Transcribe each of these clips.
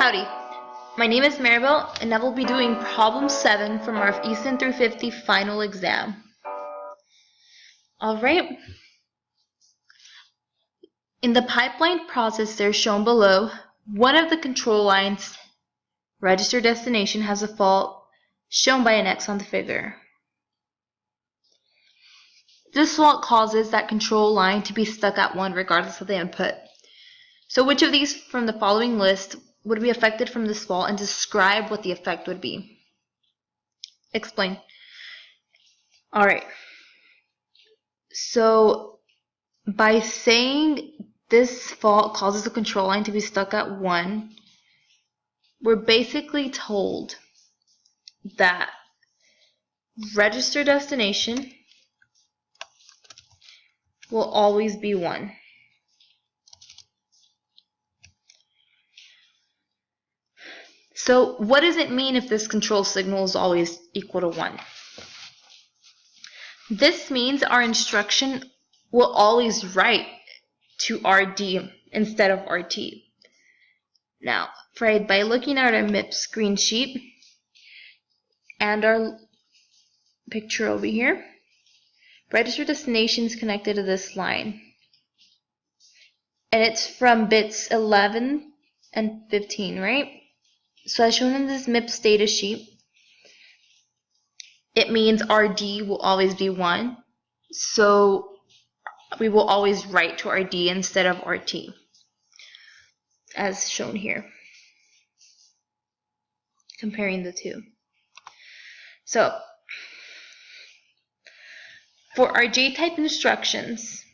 Howdy, my name is Maribel and I will be doing problem 7 from our ECEN 350 final exam. Alright, in the pipeline process there shown below, one of the control lines, register destination, has a fault shown by an X on the figure. This fault causes that control line to be stuck at 1 regardless of the input. So which of these from the following list would be affected from this fault, and describe what the effect would be? Explain. Alright, so by saying this fault causes the control line to be stuck at 1, we're basically told that register destination will always be 1. So what does it mean if this control signal is always equal to 1? This means our instruction will always write to RD instead of RT. Now, by looking at our MIP screen sheet and our picture over here, register destination is connected to this line. And it's from bits 11 and 15, right? So as shown in this MIPS data sheet, it means RD will always be 1. So we will always write to RD instead of RT, as shown here, comparing the two. So for our J-type instructions,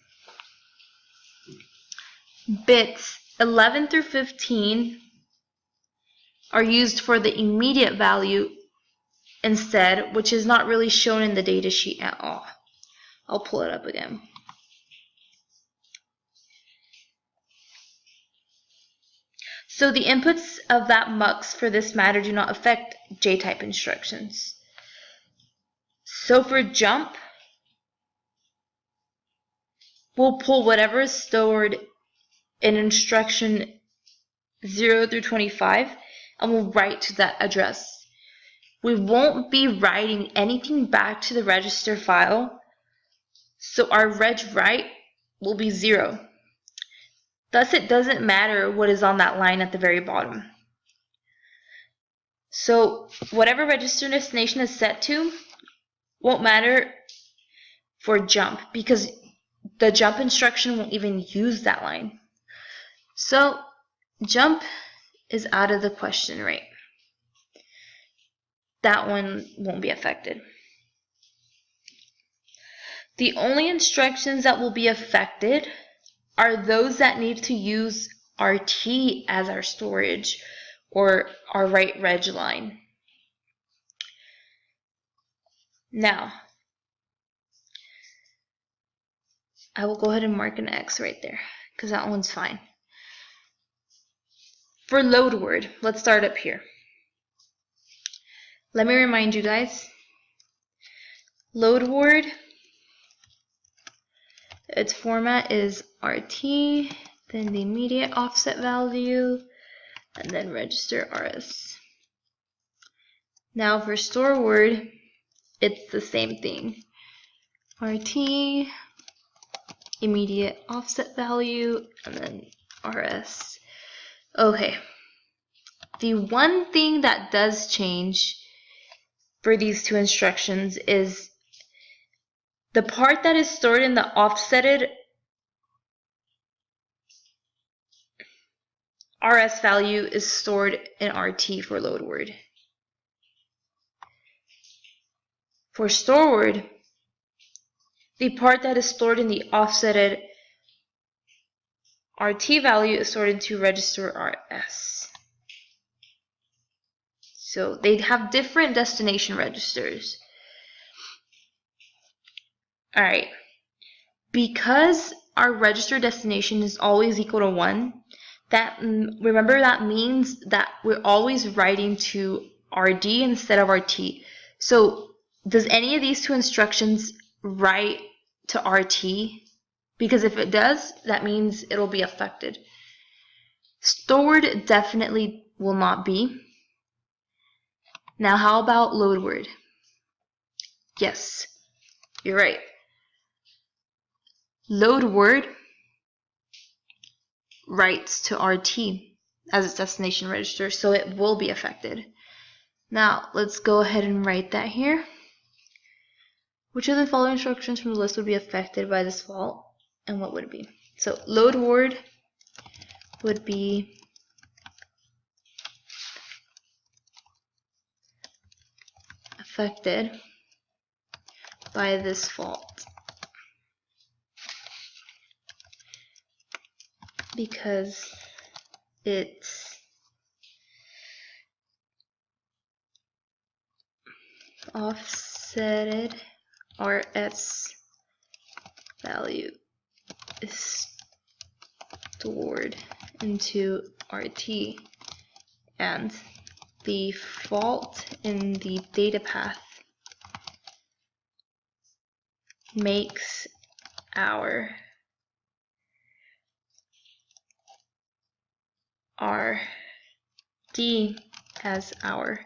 bits 11 through 15 are used for the immediate value instead, which is not really shown in the data sheet at all. I'll pull it up again. So the inputs of that mux for this matter do not affect J-type instructions. So for jump, we'll pull whatever is stored in instruction 0 through 25 and we'll write to that address. We won't be writing anything back to the register file, so our reg write will be 0. Thus it doesn't matter what is on that line at the very bottom. So whatever register destination is set to won't matter for jump, because the jump instruction won't even use that line. So jump is out of the question, right? That one won't be affected. The only instructions that will be affected are those that need to use RT as our storage or our write reg line. Now, I will go ahead and mark an X right there because that one's fine. For load word, let's start up here. Let me remind you guys, load word, its format is RT, then the immediate offset value, and then register RS. Now for store word, it's the same thing. RT, immediate offset value, and then RS. Okay, the one thing that does change for these two instructions is the part that is stored in the offsetted RS value is stored in RT for load word. For store word, the part that is stored in the offsetted RT value is stored into register RS. So they have different destination registers. Alright, because our register destination is always equal to 1, remember that means that we're always writing to RD instead of RT. So does any of these two instructions write to RT? Because if it does, that means it'll be affected. Stored definitely will not be. Now how about load word? Yes, you're right. Load word writes to RT as its destination register, so it will be affected. Now let's go ahead and write that here. Which of the following instructions from the list would be affected by this fault, and what would it be? So load word would be affected by this fault because its offsetted RS value is stored into RT, and the fault in the Datapath makes our RD as our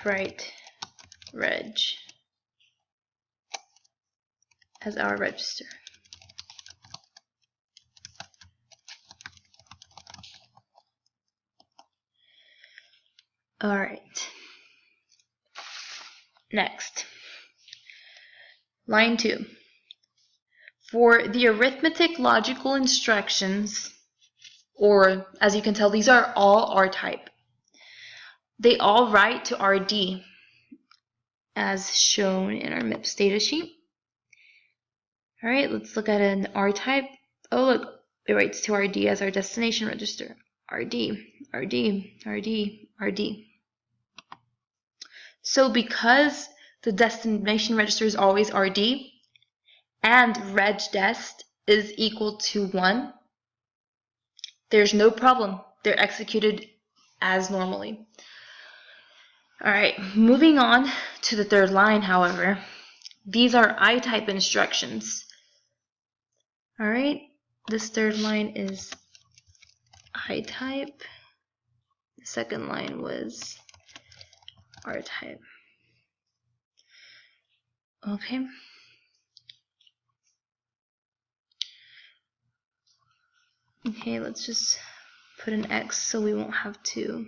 write reg as our register. Alright. Next. Line 2. For the arithmetic logical instructions, or as you can tell, these are all R-type. They all write to RD as shown in our MIPS datasheet. Alright, let's look at an R-type. Oh look, it writes to RD as our destination register. RD, RD, RD, RD. So because the destination register is always RD and regdest is equal to 1, there's no problem. They're executed as normally. Alright, moving on to the third line, however, these are I-type instructions. Alright, this third line is I-type. The second line was R-type. Okay. Okay, let's just put an X so we won't have to.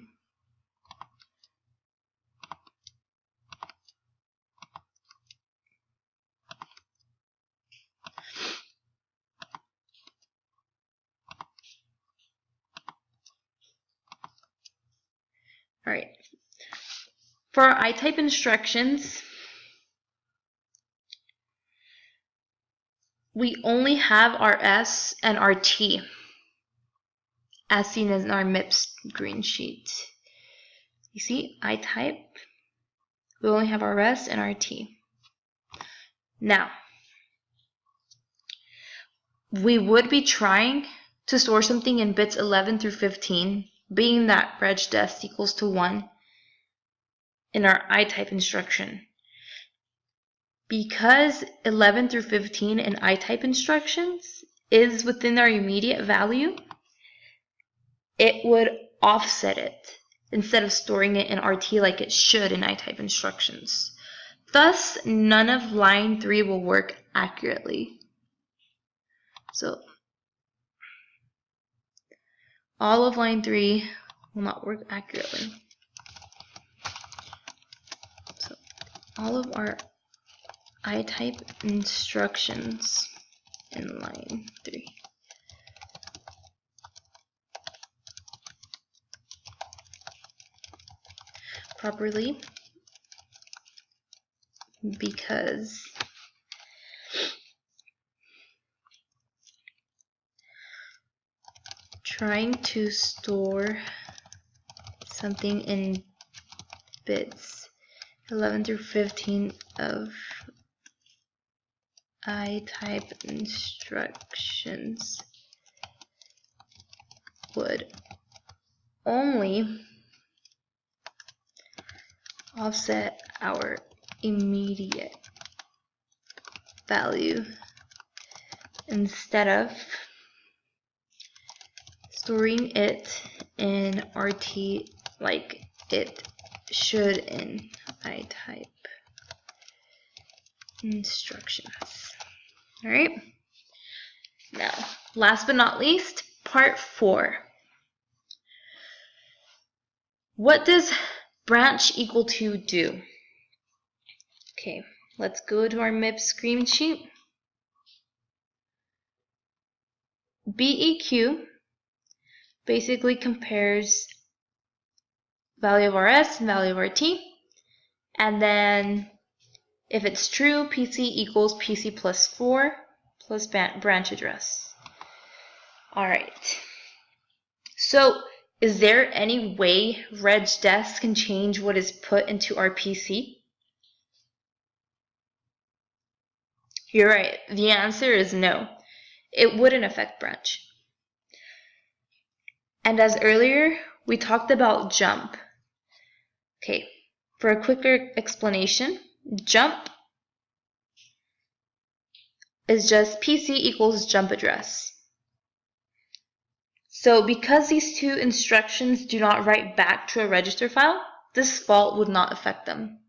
Alright. For our I-type instructions, we only have our S and our T, as seen in our MIPS green sheet. You see, I-type, we only have our S and our T. Now, we would be trying to store something in bits 11 through 15, being that regdest equals to 1 in our I-type instruction. Because 11 through 15 in I-type instructions is within our immediate value, it would offset it instead of storing it in RT like it should in I-type instructions. Thus, none of line 3 will work accurately. So, all of line 3 will not work accurately. So, all of our I-type instructions in line 3. Properly, because trying to store something in bits 11 through 15 of I-type instructions would only offset our immediate value instead of storing it in RT like it should in iType instructions. Alright. Now, last but not least, part 4. What does branch equal to do? Okay, let's go to our MIP screen sheet. BEQ basically compares value of RS and value of RT, and then if it's true, PC equals PC plus 4 plus branch address. Alright, so is there any way regdest can change what is put into our PC? You're right, the answer is no. It wouldn't affect branch. And as earlier, we talked about jump. Okay, for a quicker explanation, jump is just PC equals jump address. So because these two instructions do not write back to a register file, this fault would not affect them.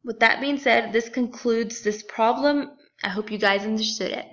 With that being said, this concludes this problem. I hope you guys understood it.